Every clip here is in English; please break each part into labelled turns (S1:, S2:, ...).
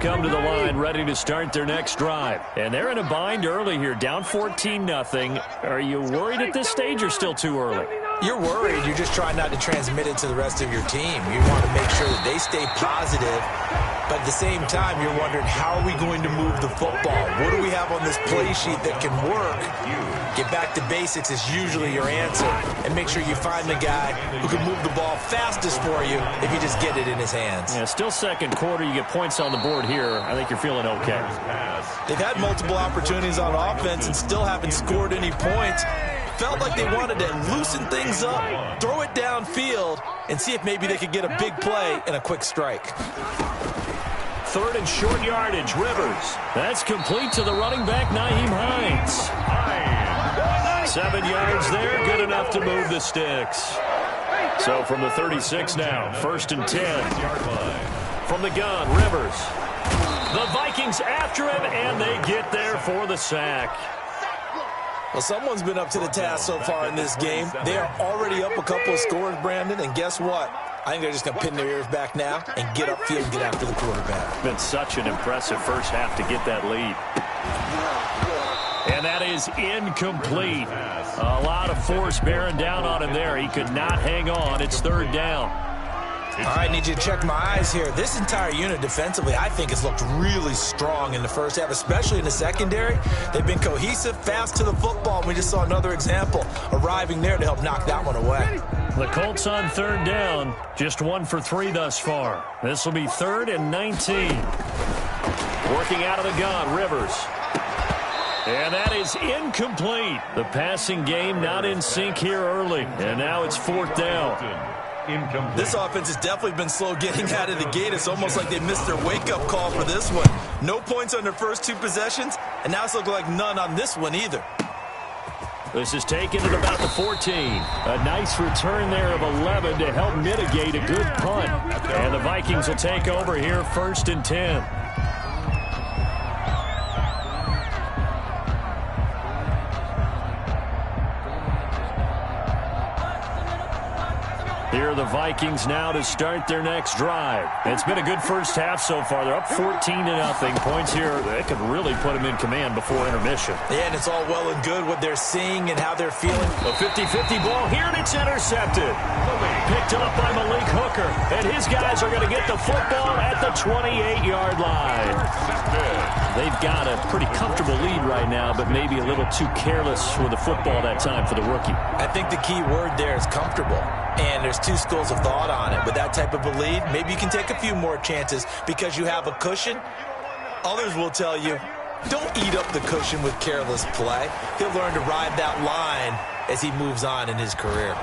S1: come to the line ready to start their next drive. And they're in a bind early here, down 14-0. Are you worried at this stage or still too early?
S2: You're worried. You're just trying not to transmit it to the rest of your team. You want to make sure that they stay positive. But at the same time, you're wondering, how are we going to move the football? What do we have on this play sheet that can work? Get back to basics is usually your answer. And make sure you find the guy who can move the ball fastest for you if you just get it in his hands.
S1: Yeah, still second quarter. You get points on the board here. I think you're feeling okay.
S2: They've had multiple opportunities on offense and still haven't scored any points. Felt like they wanted to loosen things up, throw it downfield, and see if maybe they could get a big play and a quick strike.
S1: Third and short yardage, Rivers. That's complete to the running back, Nyheim Hines. 7 yards there, good enough to move the sticks. So from the 36 now, 1st and 10. From the gun, Rivers. The Vikings after him, and they get there for the sack.
S2: Well, someone's been up to the task so far in this game. They are already up a couple of scores, Brandon, and guess what? I think they're just going to pin their ears back now and get upfield and get after the quarterback.
S1: It's been such an impressive first half to get that lead. And that is incomplete. A lot of force bearing down on him there. He could not hang on. It's 3rd down.
S2: All right, need you to check my eyes here. This entire unit defensively, I think, has looked really strong in the first half, especially in the secondary. They've been cohesive, fast to the football. We just saw another example arriving there to help knock that one away.
S1: The Colts on 3rd down, just 1 for 3 thus far. This will be 3rd and 19. Working out of the gun, Rivers. And that is incomplete. The passing game not in sync here early. And now it's 4th down.
S2: This offense has definitely been slow getting out of the gate. It's almost like they missed their wake-up call for this one. No points on their first 2 possessions, and now it's looking like none on this one either.
S1: This is taken at about the 14. A nice return there of 11 to help mitigate a good punt. And the Vikings will take over here 1st and 10. Here are the Vikings now to start their next drive. It's been a good first half so far. They're up 14-0. Points here that could really put them in command before intermission.
S2: Yeah, and it's all well and good what they're seeing and how they're feeling.
S1: A 50-50 ball here, and it's intercepted. Picked up by Malik Hooker, and his guys are going to get the football at the 28-yard line. They've got a pretty comfortable lead right now, but maybe a little too careless with the football that time for the rookie.
S2: I think the key word there is comfortable. And there's 2 schools of thought on it. With that type of a lead, maybe you can take a few more chances because you have a cushion. Others will tell you, don't eat up the cushion with careless play. He'll learn to ride that line as he moves on in his career.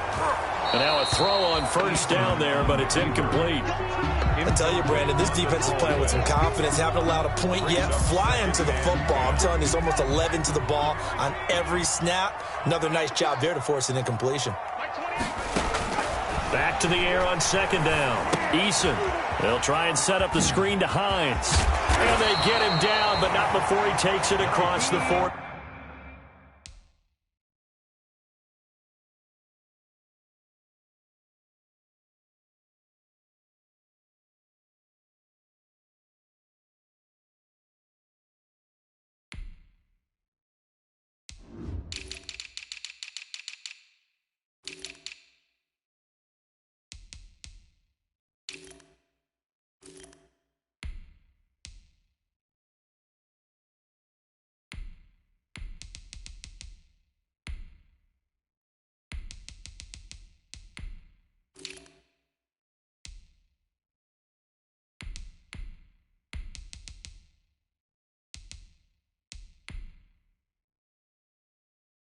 S1: And now a throw on 1st down there, but it's incomplete.
S2: I tell you, Brandon, this defense is playing with some confidence. Haven't allowed a point yet. Flying to the football. I'm telling you, he's almost 11 to the ball on every snap. Another nice job there to force an incompletion.
S1: Back to the air on 2nd down. Eason. They'll try and set up the screen to Hines. And they get him down, but not before he takes it across the 40.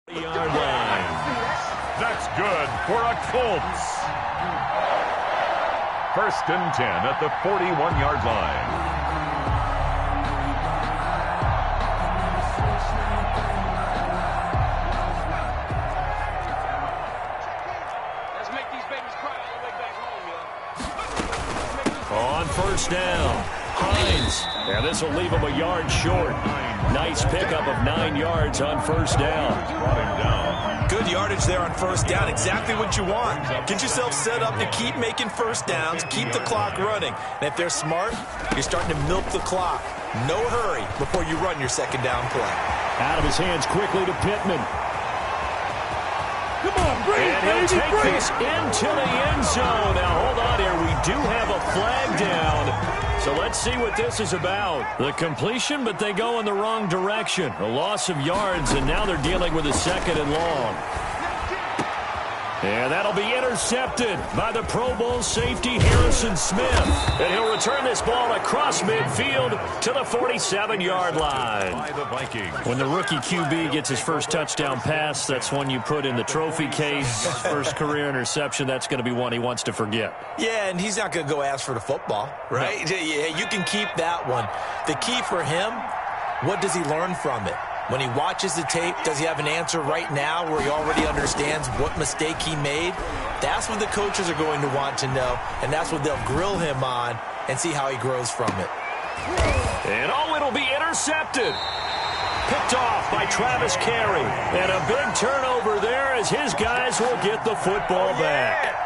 S1: Yard line.
S3: That's good for a Colts. 1st and 10 at the 41-yard line.
S4: Let's make these babies cry all the way back home, yo.
S1: On 1st down, Hines. Yeah, this will leave him a yard short. Nice pickup of 9 yards on 1st down.
S3: Brought him down.
S2: Good yardage there on first down. Exactly what you want. Get yourself set up to keep making first downs, keep the clock running. And if they're smart, you're starting to milk the clock. No hurry before you run your second down play.
S1: Out of his hands quickly to Pittman.
S5: Come on, bring it,
S1: And he'll
S5: baby,
S1: take
S5: bring
S1: this
S5: it.
S1: into the end zone. Now, hold on here. We do have a flag down. So let's see what this is about. The completion, but they go in the wrong direction. A loss of yards, and now they're dealing with a second and long. And that'll be intercepted by the Pro Bowl safety Harrison Smith. And he'll return this ball across midfield to the 47-yard line.
S3: By the Vikings.
S1: When the rookie QB gets his first touchdown pass, that's one you put in the trophy case. First career interception, that's going to be one he wants to forget.
S2: Yeah, and he's not going to go ask for the football, right? No. Yeah, you can keep that one. The key for him, what does he learn from it? When he watches the tape, does he have an answer right now where he already understands what mistake he made? That's what the coaches are going to want to know, and that's what they'll grill him on and see how he grows from it.
S1: And it'll be intercepted. Picked off by Travis Carey. And a big turnover there as his guys will get the football back.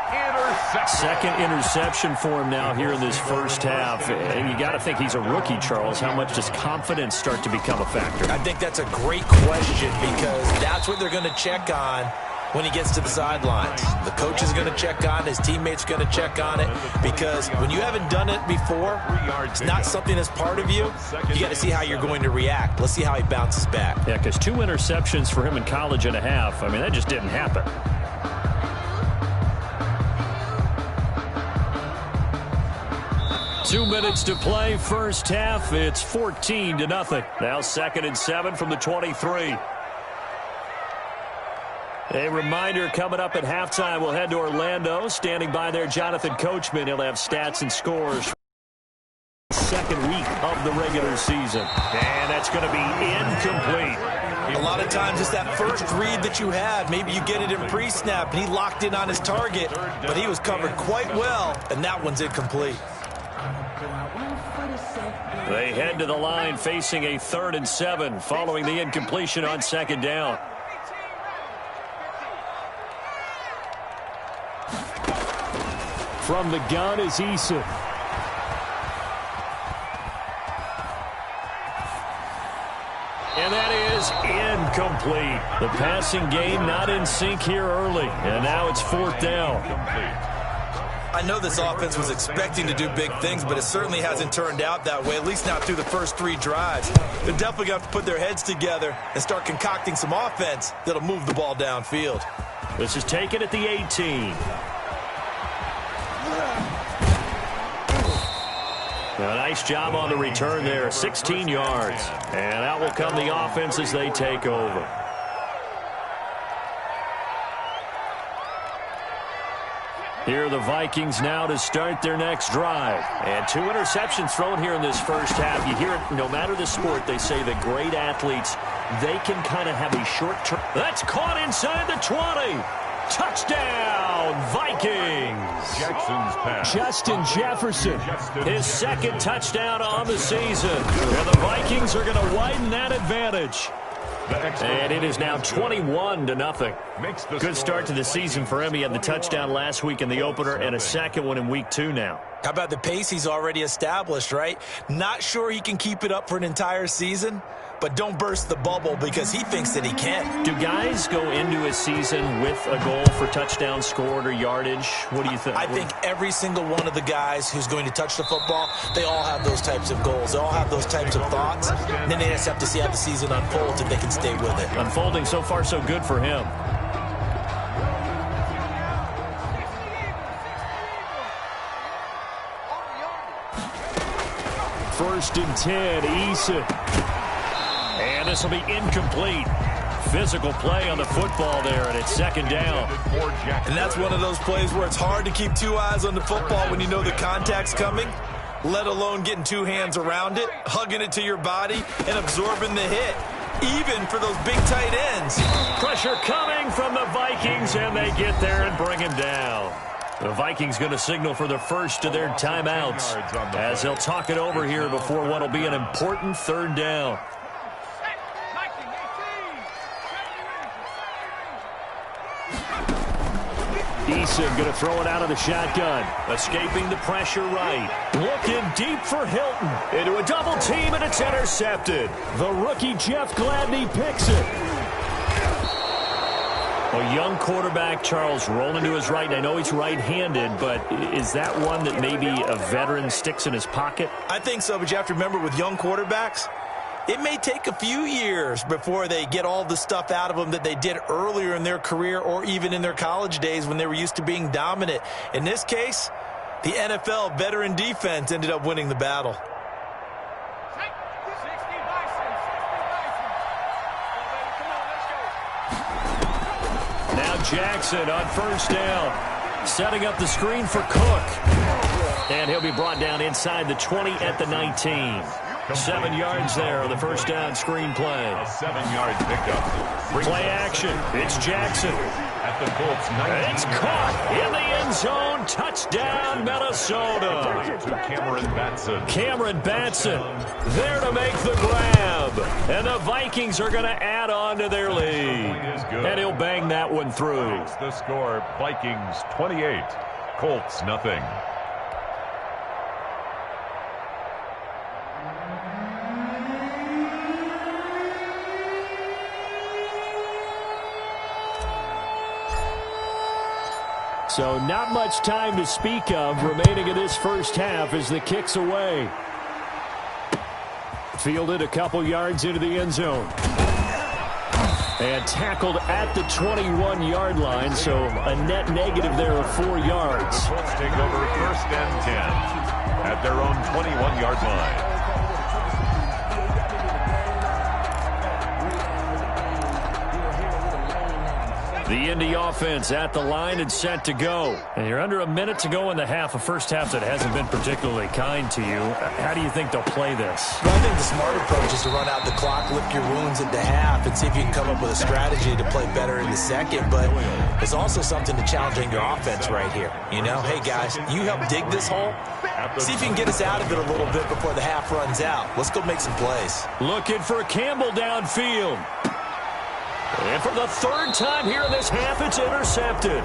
S1: Second interception for him now here in this first half. And you got to think he's a rookie, Charles. How much does confidence start to become a factor?
S2: I think that's a great question because that's what they're going to check on when he gets to the sidelines. The coach is going to check on it. His teammates are going to check on it because when you haven't done it before, it's not something that's part of you. You got to see how you're going to react. Let's see how he bounces back.
S1: Yeah, because 2 interceptions for him in college and a half. I mean, that just didn't happen. Two minutes to play, first half. It's 14-0. Now 2nd and 7 from the 23. A reminder coming up at halftime. We'll head to Orlando. Standing by there, Jonathan Coachman. He'll have stats and scores. Second week of the regular season. And that's going to be incomplete.
S2: A lot of times it's that first read that you had. Maybe you get it in pre-snap, and he locked in on his target, but he was covered quite well, and that one's incomplete.
S1: They head to the line facing a 3rd and 7 following the incompletion on 2nd down. From the gun is Eason. And that is incomplete. The passing game not in sync here early. And now it's 4th down.
S2: I know this offense was expecting to do big things, but it certainly hasn't turned out that way, at least not through the first 3 drives. They're definitely going to have to put their heads together and start concocting some offense that'll move the ball downfield.
S1: This is taken at the 18. A nice job on the return there, 16 yards. And out will come the offense as they take over. Here are the Vikings now to start their next drive. And 2 interceptions thrown here in this first half. You hear it, no matter the sport, they say that great athletes, they can kind of have a short term. That's caught inside the 20. Touchdown, Vikings.
S3: Jackson's pass.
S1: Justin Jefferson, his 2nd touchdown on the season. And the Vikings are going to widen that advantage. And it is now 21-0. Good start to the season for him. He had the touchdown last week in the opener and a second one in week 2 now.
S2: How about the pace he's already established, right? Not sure he can keep it up for an entire season, but don't burst the bubble because he thinks that he can.
S1: Do guys go into a season with a goal for touchdowns scored or yardage? What do you think?
S2: I think every single one of the guys who's going to touch the football, they all have those types of goals. They all have those types of thoughts. And then they just have to see how the season unfolds if they can stay with it.
S1: Unfolding so far so good for him. First and 10, Eason. And this will be incomplete. Physical play on the football there, and it's 2nd down.
S2: And that's one of those plays where it's hard to keep 2 eyes on the football when you know the contact's coming, let alone getting 2 hands around it, hugging it to your body, and absorbing the hit, even for those big tight ends.
S1: Pressure coming from the Vikings, and they get there and bring him down. The Vikings going to signal for the first of their timeouts as they'll talk it over here before what will be an important 3rd down. Eason going to throw it out of the shotgun. Escaping the pressure right. Looking deep for Hilton. Into a double team, and it's intercepted. The rookie Jeff Gladney picks it. A young quarterback, Charles, rolling to his right. I know he's right-handed, but is that one that maybe a veteran sticks in his pocket?
S2: I think so, but you have to remember with young quarterbacks, it may take a few years before they get all the stuff out of them that they did earlier in their career or even in their college days when they were used to being dominant. In this case, the NFL veteran defense ended up winning the battle.
S1: Now Jackson on first down, setting up the screen for Cook. And he'll be brought down inside the 20 at the 19. 7 yards there on the first down screen play.
S3: A 7-yard pickup.
S1: Play action. It's Jackson.
S3: At the Colts 19.
S1: It's caught in the end zone. Touchdown, Minnesota.
S3: To Cameron Batson.
S1: Cameron Batson there to make the grab. And the Vikings are going to add on to their lead. And he'll bang that one through.
S3: Makes the score Vikings 28. Colts nothing.
S1: So not much time to speak of remaining in this first half as the kick's away. Fielded a couple yards into the end zone. And tackled at the 21-yard line, so a net negative there of 4 yards.
S3: Colts take over first and 10 at their own 21-yard line.
S1: The Indy offense at the line and set to go. And you're under a minute to go in the half, a first half that hasn't been particularly kind to you. How do you think they'll play this?
S2: Well, I think the smart approach is to run out the clock, lick your wounds at the half, and see if you can come up with a strategy to play better in the second. But there's also something to challenging your offense right here. You know, hey, guys, you help dig this hole. See if you can get us out of it a little bit before the half runs out. Let's go make some plays.
S1: Looking for Campbell downfield. And for the third time here in this half, it's intercepted.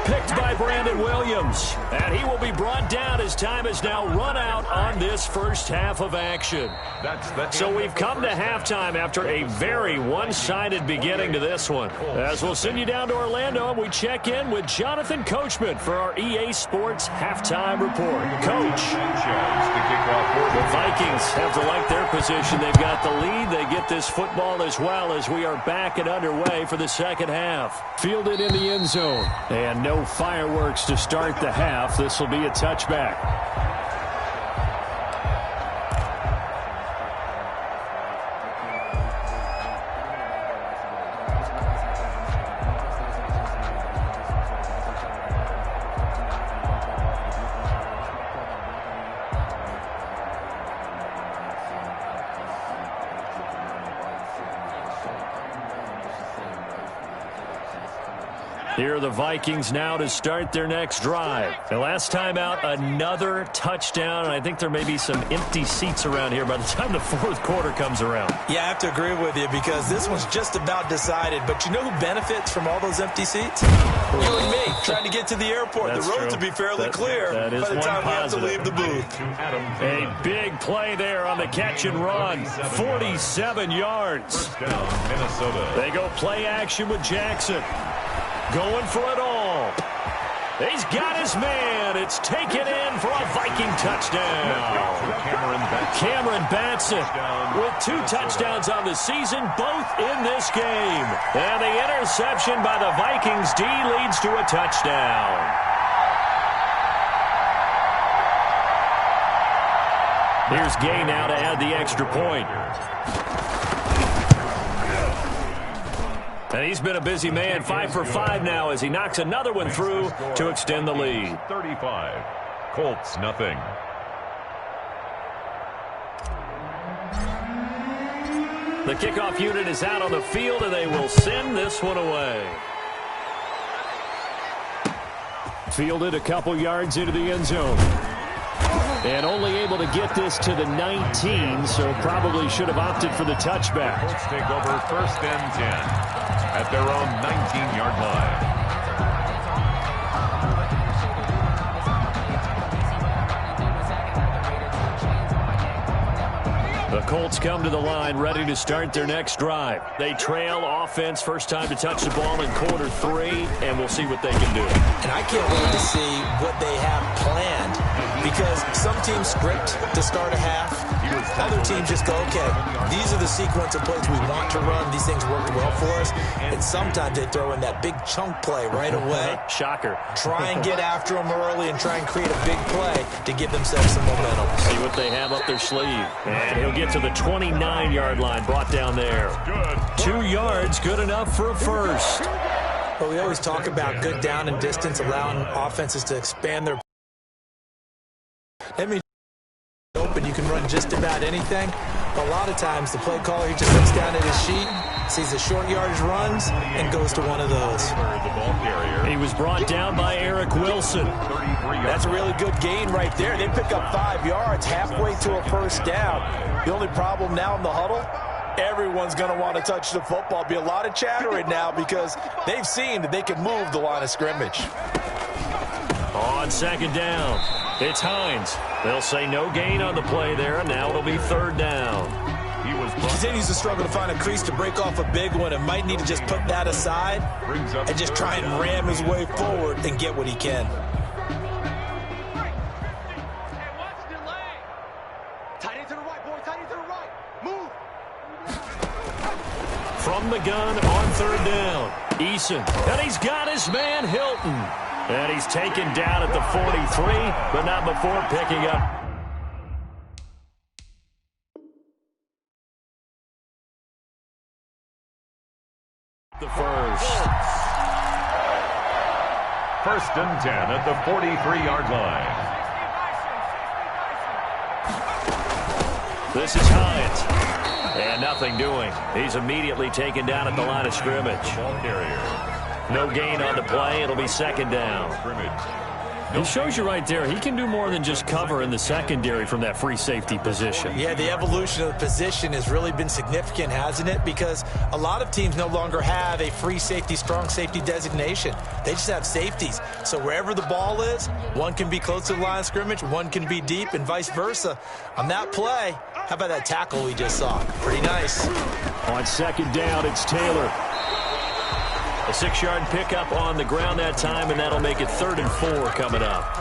S1: Picked by Brandon Williams. And he will be brought down as time is now run out on this first half of action. So we've come to halftime after a very one-sided beginning to this one. As we'll send you down to Orlando, and we check in with Jonathan Coachman for our EA Sports Halftime Report. Coach. The Vikings have to like their position. They've got the lead. They get this football as well as we are back and underway for the second half. Fielded in the end zone. And no fireworks to start the half. This will be a touchback. Here are the Vikings now to start their next drive. The last time out, another touchdown, and I think there may be some empty seats around here by the time the fourth quarter comes around.
S2: Yeah, I have to agree with you because this one's just about decided. But you know who benefits from all those empty seats? You and me, trying to get to the airport.
S1: That's
S2: the road
S1: true.
S2: to be fairly clear
S1: that is
S2: by the time we have to
S1: positive.
S2: leave the booth.
S1: A big play there on the catch and run. 47 yards.
S3: First down, Minnesota.
S1: They go play action with Jackson. Going for it all. He's got his man. It's taken in for a Viking touchdown. Cameron Batson with 2 touchdowns on the season, both in this game. And the interception by the Vikings D leads to a touchdown. Here's Gay now to add the extra point. And he's been a busy man, 5 for 5 now as he knocks another one through to extend the lead.
S3: 35. Colts nothing.
S1: The kickoff unit is out on the field, and they will send this one away. Fielded a couple yards into the end zone. And only able to get this to the 19, so probably should have opted for the touchback.
S3: Colts take over first and 10 at their own 19-yard line.
S1: The Colts come to the line ready to start their next drive. They trail offense, first time to touch the ball in quarter 3, and we'll see what they can do.
S2: And I can't wait to see what they have planned, because some teams script to start a half. Other teams just go, okay, these are the sequence of plays we want to run. These things worked well for us. And sometimes they throw in that big chunk play right away.
S1: Shocker.
S2: Try and get after them early and try and create a big play to give themselves some momentum.
S1: See what they have up their sleeve. And he'll get to the 29-yard line, brought down there. 2 yards, good enough for a first.
S2: Well, we always talk about good down and distance, allowing offenses to expand their. That means open, you can run just about anything. But a lot of times the play caller, he just looks down at his sheet, sees the short yardage runs, and goes to one of those.
S1: He was brought down by Eric Wilson.
S2: That's a really good gain right there. They pick up 5 yards halfway to a first down. The only problem now in the huddle, everyone's going to want to touch the football. Be a lot of chattering now because they've seen that they can move the line of scrimmage.
S1: On second down, it's Hines. They'll say no gain on the play there, and now it'll be third down.
S2: He continues to struggle to find a crease to break off a big one and might need to just put that aside and just try and ram his way forward and get what he can.
S1: From the gun on third down, Eason, and he's got his man Hilton. And he's taken down at the 43, but not before picking up the first.
S3: First and 10 at the 43-yard line.
S1: This is Hines. And nothing doing. He's immediately taken down at the line of scrimmage.
S3: Ball carrier.
S1: No gain on the play. It'll be second down. It shows you right there, he can do more than just cover in the secondary from that free safety position.
S2: Yeah, the evolution of the position has really been significant, hasn't it? Because a lot of teams no longer have a free safety, strong safety designation. They just have safeties. So wherever the ball is, one can be close to the line of scrimmage, one can be deep, and vice versa. On that play, how about that tackle we just saw? Pretty nice.
S1: On second down, it's Taylor. A 6-yard pickup on the ground that time, and that'll make it 3rd and 4 coming up.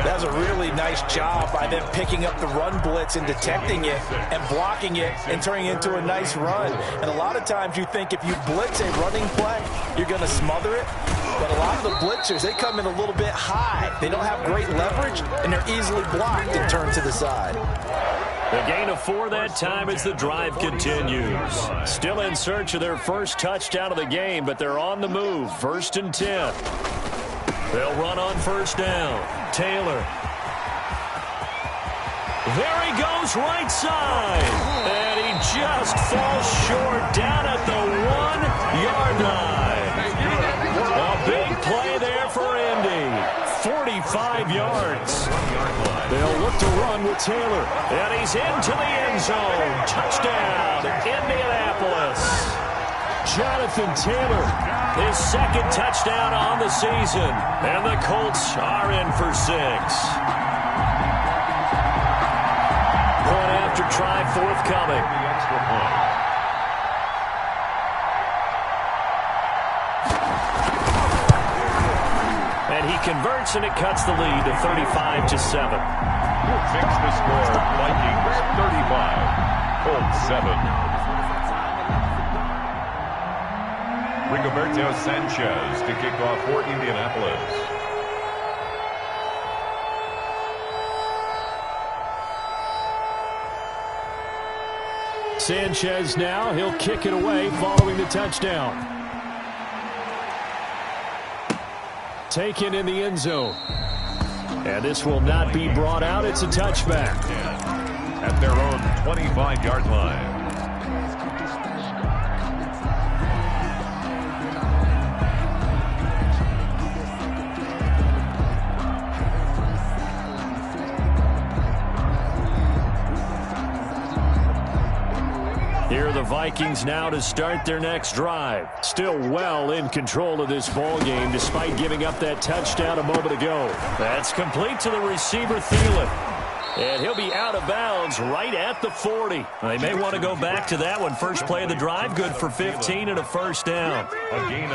S2: That was a really nice job by them picking up the run blitz and detecting it and blocking it and turning it into a nice run. And a lot of times you think if you blitz a running play, you're going to smother it. But a lot of the blitzers, they come in a little bit high. They don't have great leverage, and they're easily blocked and turned to the side.
S1: The gain of 4 that time as the drive continues. Still in search of their first touchdown of the game, but they're on the move. 1st and 10. They'll run on first down. Taylor. There he goes, right side. And he just falls short down at the 1-yard line. A big play there for Indy. 45 yards. They'll look to run with Taylor. And he's into the end zone. Touchdown, Indianapolis. Jonathan Taylor, his 2nd touchdown on the season. And the Colts are in for 6. Point after try forthcoming. And he converts, and it cuts the lead to 35-7.
S3: Fix the score. Vikings 35, Colts 7. Rigoberto Sanchez to kick off for Indianapolis.
S1: Sanchez now, he'll kick it away following the touchdown. Taken in the end zone. And this will not be brought out. It's a touchback.
S3: At their own 25-yard line.
S1: Here are the Vikings now to start their next drive. Still well in control of this ball game despite giving up that touchdown a moment ago. That's complete to the receiver, Thielen. And he'll be out of bounds right at the 40. They may want to go back to that one. First play of the drive, good for 15 and a first down.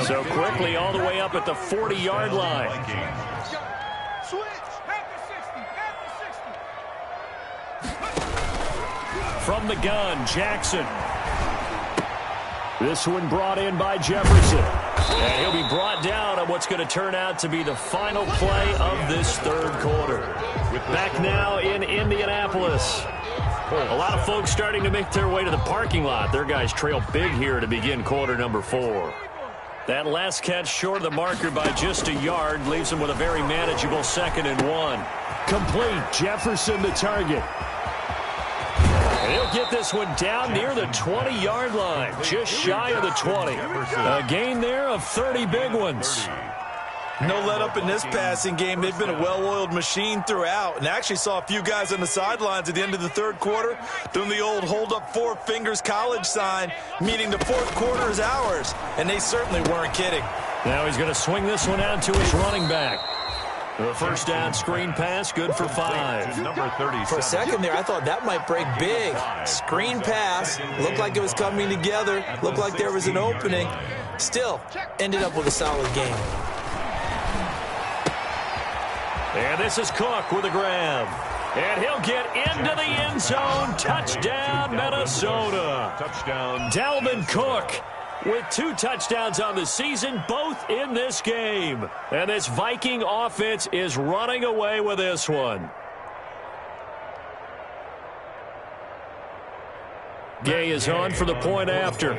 S1: So quickly all the way up at the 40-yard line. From the gun, Jackson. This one brought in by Jefferson. And he'll be brought down on what's going to turn out to be the final play of this third quarter. Back now in Indianapolis. A lot of folks starting to make their way to the parking lot. Their guys trail big here to begin quarter number 4. That last catch short of the marker by just a yard leaves them with a very manageable 2nd and 1. Complete. Jefferson the target. And he'll get this one down near the 20-yard line, just shy of the 20. A gain there of 30 big ones.
S2: No let up in this passing game. They've been a well-oiled machine throughout, and actually saw a few guys on the sidelines at the end of the third quarter doing the old hold up 4 fingers college sign, meaning the fourth quarter is ours, and they certainly weren't kidding.
S1: Now he's going to swing this one out to his running back. The first down screen pass, good for 5.
S3: Number 37.
S2: For a second there, I thought that might break big. Screen pass, looked like it was coming together, looked like there was an opening. Still, ended up with a solid game.
S1: And this is Cook with a grab. And he'll get into the end zone. Touchdown, Minnesota.
S3: Touchdown.
S1: Dalvin Cook with 2 touchdowns on the season, both in this game. And this Viking offense is running away with this one. Gay is on for the point after.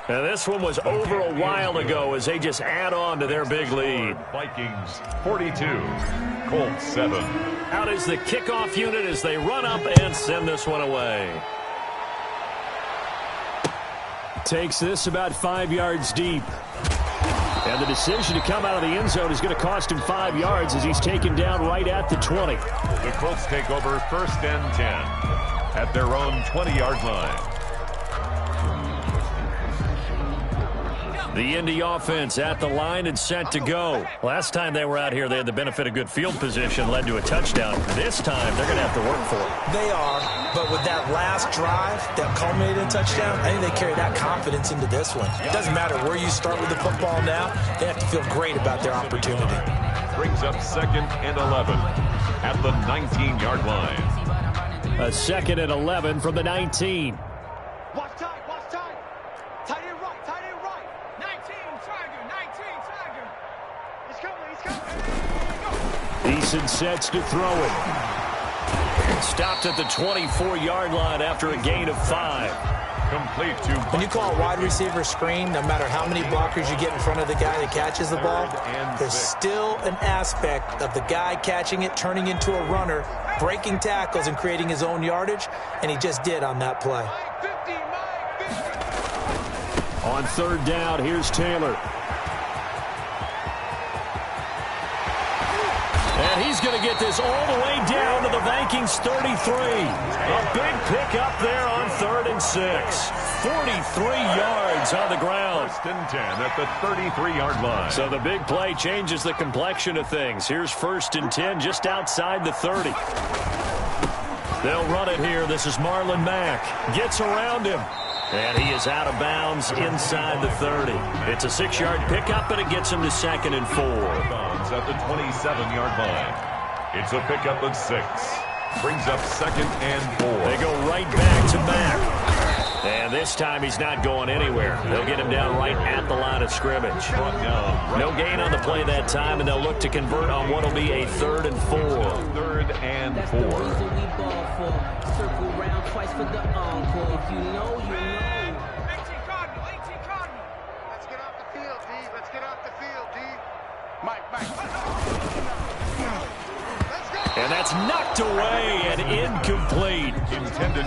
S1: And this one was over a while ago as they just add on to their big lead.
S3: Vikings 42, Colts 7.
S1: Out is the kickoff unit as they run up and send this one away. Takes this about 5 yards deep. And the decision to come out of the end zone is going to cost him 5 yards as he's taken down right at the 20.
S3: The Colts take over 1st and 10 at their own 20-yard line.
S1: The Indy offense at the line and set to go. Last time they were out here, they had the benefit of good field position, led to a touchdown. This time, they're going to have to work for it.
S2: They are, but with that last drive that culminated in a touchdown, I think they carry that confidence into this one. It doesn't matter where you start with the football now. They have to feel great about their opportunity.
S3: Brings up 2nd and 11 at the 19-yard line.
S1: A 2nd and 11 from the 19.
S4: Watch time. Tight end right. 19, Tiger. He's coming.
S1: Eason sets to throw it. Stopped at the 24-yard line after a gain of 5.
S3: Complete to...
S2: When you call a wide receiver screen, no matter how many blockers you get in front of the guy that catches the ball, there's still an aspect of the guy catching it, turning into a runner, breaking tackles and creating his own yardage, and he just did on that play.
S1: On 3rd down, here's Taylor. And he's going to get this all the way down to the Vikings 33. A big pickup there on 3rd and 6. 43 yards on the ground.
S3: 1st and 10 at the 33-yard line.
S1: So the big play changes the complexion of things. Here's 1st and 10 just outside the 30. They'll run it here. This is Marlon Mack. Gets around him. And he is out of bounds inside the 30. It's a 6-yard pickup, and it gets him to 2nd and 4.
S3: Bounds at the 27-yard line. It's a pickup of 6. Brings up 2nd and 4.
S1: They go right back to Mack. And this time he's not going anywhere. They'll get him down right at the line of scrimmage. No gain on the play that time, and they'll look to convert on what will be a 3rd and 4.
S3: 3rd and 4.
S5: Circle round twice for the encore. If you know, you know.
S4: 18 Cardinal. Let's get off the field, D. Mike. Let's go.
S1: And that's knocked away and incomplete.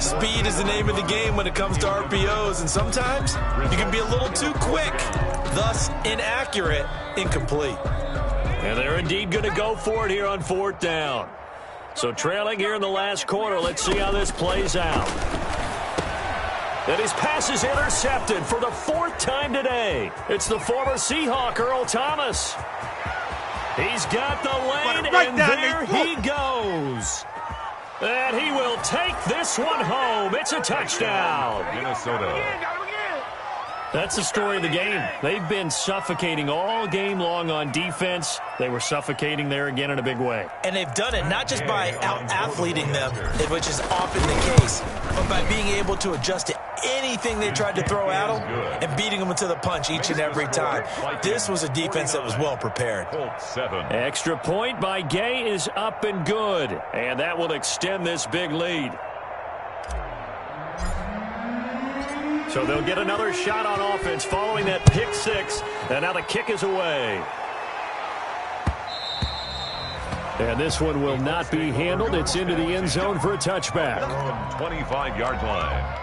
S2: Speed is the name of the game when it comes to RPOs, and sometimes you can be a little too quick, thus inaccurate, incomplete.
S1: And they're indeed going to go for it here on 4th down. So trailing here in the last quarter, let's see how this plays out. And his pass is intercepted for the 4th time today. It's the former Seahawk, Earl Thomas. He's got the lane, and there he goes. And he will take this one home. It's a touchdown.
S3: Minnesota.
S1: That's the story of the game. They've been suffocating all game long on defense. They were suffocating there again in a big way.
S2: And they've done it not just by out-athleting them, which is often the case, but by being able to adjust to anything they tried to throw at them and beating them to the punch each and every time. This was a defense that was well prepared.
S1: Extra point by Gay is up and good. And that will extend this big lead. So they'll get another shot on offense following that pick six. And now the kick is away. And this one will not be handled. It's into the end zone for a touchback.
S3: 25-yard line.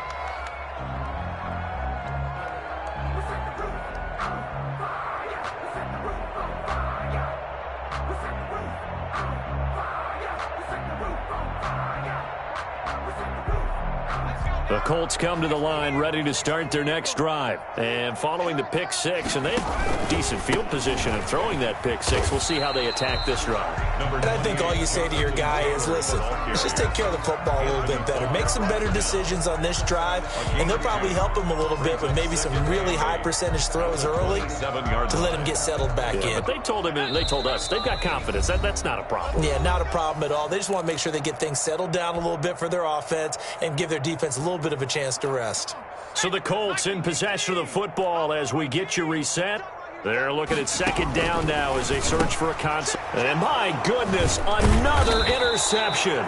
S1: The Colts come to the line ready to start their next drive. And following the pick six, and they have decent field position in throwing that pick six. We'll see how they attack this drive.
S2: And I think all you say to your guy is, listen, let's just take care of the football a little bit better. Make some better decisions on this drive, and they'll probably help him a little bit with maybe some really high percentage throws early to let him get settled back in.
S1: But they told him, and they told us, they've got confidence. That's not a problem.
S2: Yeah, not a problem at all. They just want to make sure they get things settled down a little bit for their offense and give their defense a little bit of a chance to rest.
S1: So the Colts in possession of the football as we get you reset. They're looking at second down now as they search for a concept. And my goodness, another interception.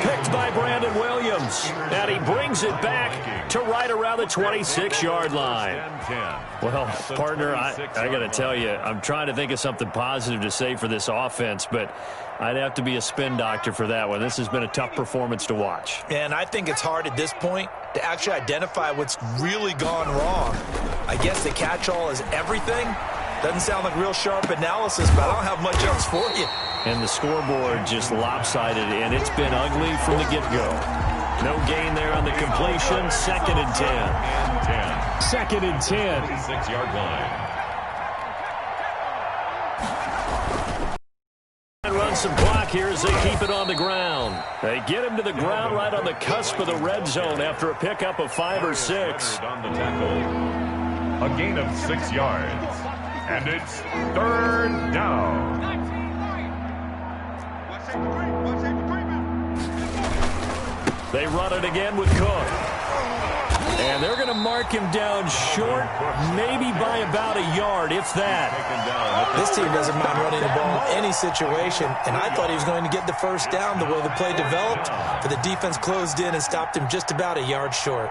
S1: Picked by Brandon Williams. And he brings it back to right around the 26-yard line. Well, partner, I got to tell you, I'm trying to think of something positive to say for this offense, but I'd have to be a spin doctor for that one. This has been a tough performance to watch.
S2: And I think it's hard at this point to actually identify what's really gone wrong. I guess the catch-all is everything. Doesn't sound like real sharp analysis, but I don't have much else for you.
S1: And the scoreboard just lopsided, and it's been ugly from the get-go. No gain there on the completion. Second and 10. Second and 10.
S3: 26-yard line.
S1: And run some clock here as they keep it on the ground. They get him to the ground right on the cusp of the red zone after a pickup of 5 or 6.
S3: On the tackle. A gain of 6 yards. And it's third down.
S1: They run it again with Cook. And they're going to mark him down short, maybe by about a yard, if that.
S2: This team doesn't mind running the ball in any situation, and I thought he was going to get the first down the way the play developed, but the defense closed in and stopped him just about a yard short.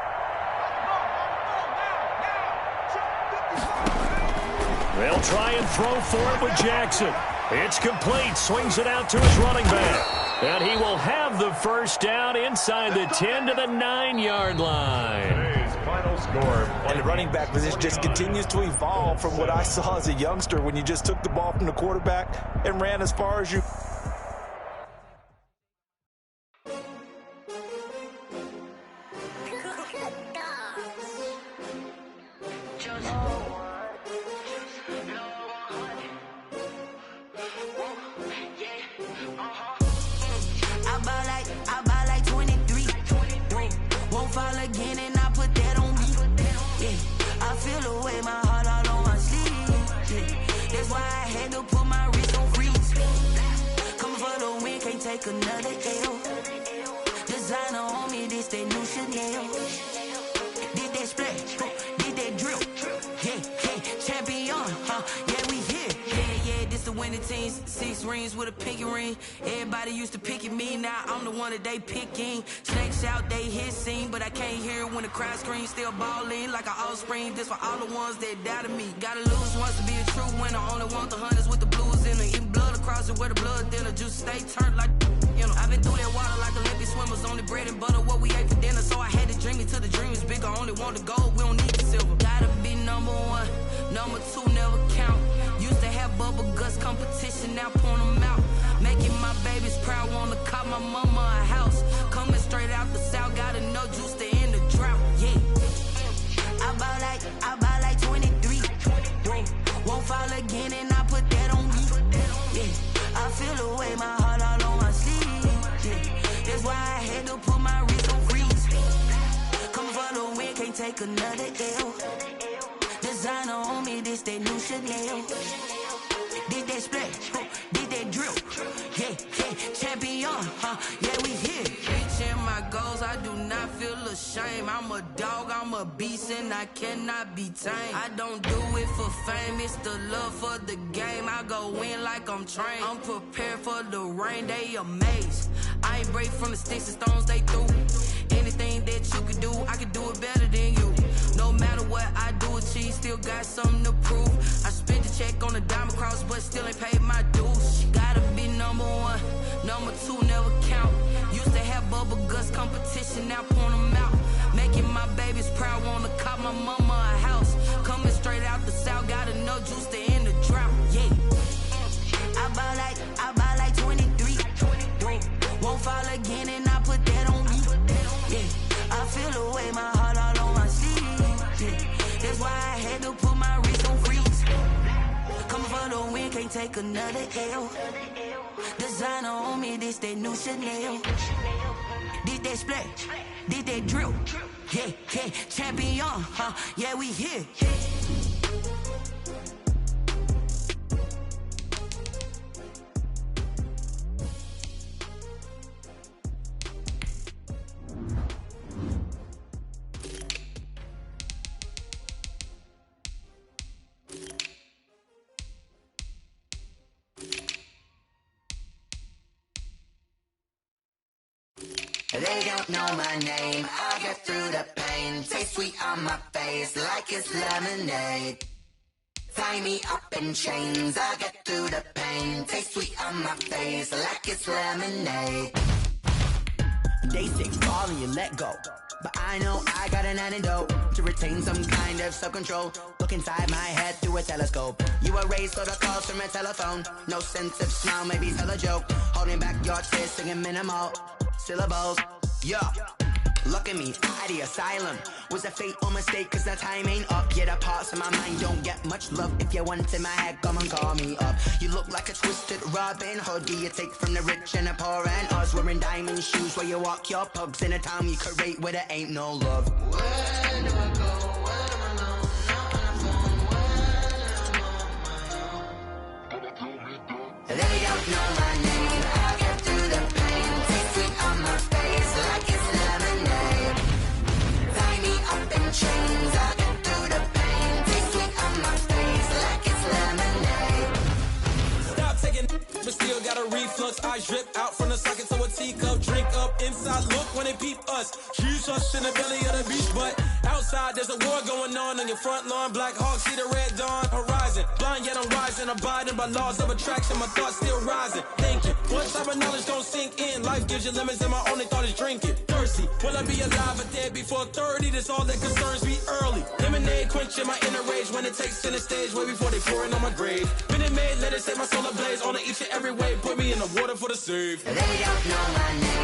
S1: They'll try and throw for it with Jackson. It's complete. Swings it out to his running back. And he will have the first down inside the 10 to the 9-yard line.
S3: Today's final score.
S2: And the running back position just continues to evolve from what I saw as a youngster when you just took the ball from the quarterback and ran as far as you.
S6: Another L. Designer on me, this that new Chanel. Did that splash, did that drill. Yeah, champion, yeah, we here. Yeah, this the winning team. 6 rings with a pinky ring. Everybody used to pick at me, now I'm the one that they picking. Snakes out, they hit scene, but I can't hear when the crowd screams. Still balling like an offspring. This for all the ones that doubted me. Gotta lose once to be a true winner. Only want the hunters with the blues in them. Eating blood across it where the blood dinner. Juice stay turned like. I've been through that water like Olympic swimmers. Only bread and butter, what we ate for dinner. So I had to dream it till the dream is bigger. Only want the gold, we don't need the silver. Gotta be number 1, number 2 never count. Used to have bubble guts competition, now point them out. Making my babies proud, wanna cop my mama a house. Coming straight out the south, gotta know juice to end the drought. Yeah, I buy like 23. Won't fall again and I put that on me. take another L. Designer on me, this that new Chanel. Did that splash, did that drill. Yeah, champion, yeah, we here. Reaching my goals, I do not feel ashamed. I'm a dog, I'm a beast, and I cannot be tamed. I don't do it for fame, it's the love for the game. I go in like I'm trained. I'm prepared for the rain, they amazed. I ain't break from the sticks and stones they threw. Anything that you could do, I could do it better than you. No matter what I do, achieve, still got something to prove. I spent the check on the diamond cross, but still ain't paid my dues. Gotta be number one, number two never count. Used to have bubble guts competition, now point them out. Making my babies proud, wanna cop my mama a house. Coming straight out the south, got enough juice to end the drought. Yeah, I buy like 23. Won't fall again, and I put that on me. Yeah, I feel the way, my heart all on my sleeve. Yeah, that's why I had to put my wrist on freeze. Coming for the win, can't take another L. Designer on me, this that new Chanel. Did that splash, did that drill. Yeah, champion, yeah, we here.
S7: They don't know my name, I get through the pain. Taste sweet on my face like it's lemonade. Tie me up in chains, I get through the pain. Taste sweet on my face like it's lemonade.
S8: Day 6, fall and you let go. But I know I got an antidote to retain some kind of self-control. Look inside my head through a telescope. You erase all the calls from a telephone. No sense of smile, maybe tell a joke. Holding back your tears, singing minimal syllables. Yeah, look at me, out of the asylum. Was a fate or mistake, cause the time ain't up. Yeah, the parts of my mind don't get much love. If you want in my head, come and call me up. You look like a twisted Robin Hood. Do you take from the rich and the poor and us? Wearing diamond shoes where you walk your pugs in a town you create where there ain't no love.
S7: Where do I go? Where do I go? Not on the phone. Where am I on?
S6: They don't know my name, I get through the pain. Taste sweet on my face like it's lemonade. Tie me up in chains, I get through the pain. Taste sweet on my face like it's lemonade.
S9: Stop taking, but still got a reflux. I drip out from the socket to a teacup. Drink up inside, look when they peep us. Huge us in the belly of the beach, but outside there's a war going on your front lawn. Black Hawk see the red dawn horizon. Blind yet I'm rising, abiding by laws of attraction. My thoughts still rising. Thinking, what type of knowledge don't sink in? Life gives you lemons and my only thought is drinking. Thirsty, will I be alive or dead before 30? That's all that concerns me early. Lemonade quenching my inner rage when it takes center stage way before they pour it on my grave. Minute Maid, let it set my soul ablaze on each and every way. Put me in the water for the save.
S6: They don't know my name.